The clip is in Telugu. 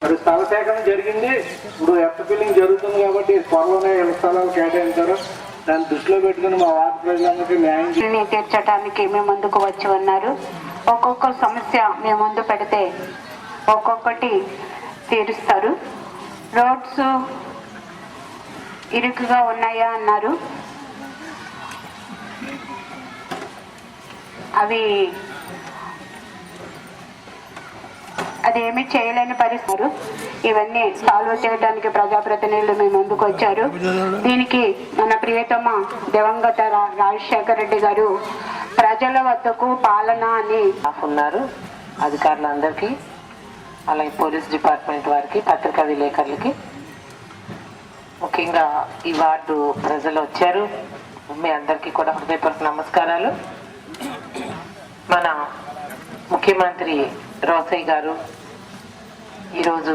మరి స్థల సేకరణ జరిగింది. ఇప్పుడు ఎర్త్ ఫిల్లింగ్ జరుగుతుంది కాబట్టి త్వరలోనే స్థలాలు కేటాయించారు. దాన్ని దృష్టిలో పెట్టుకుని మా వార్డు ప్రజలందరికీ న్యాయం తీర్చడానికి మేము ముందుకు వచ్చి ఉన్నారు. ఒక్కొక్క సమస్య మేము ముందు పెడితే ఒక్కొక్కటి తీరుస్తారు. రోడ్స్ ఇరుకుగా ఉన్నాయా అన్నారు. అదేమి చేయలేని పరిస్థితులు. ఇవన్నీ సాల్వ్ చేయడానికి ప్రజాప్రతినిధులు మేము ముందుకు వచ్చారు. దీనికి మన ప్రియతమ దివంగత రాజశేఖర రెడ్డి గారు ప్రజల వద్దకు పాలన అని ఉన్నారు. అధికారులందరికీ, అలాగే పోలీస్ డిపార్ట్మెంట్ వారికి, పత్రికా విలేకరులకి, ముఖ్యంగా ఈ వార్డు ప్రజలు వచ్చారు. మీ అందరికీ కూడా హృదయపూర్వక నమస్కారాలు. మన ముఖ్యమంత్రి రోసయ్య గారు ఈరోజు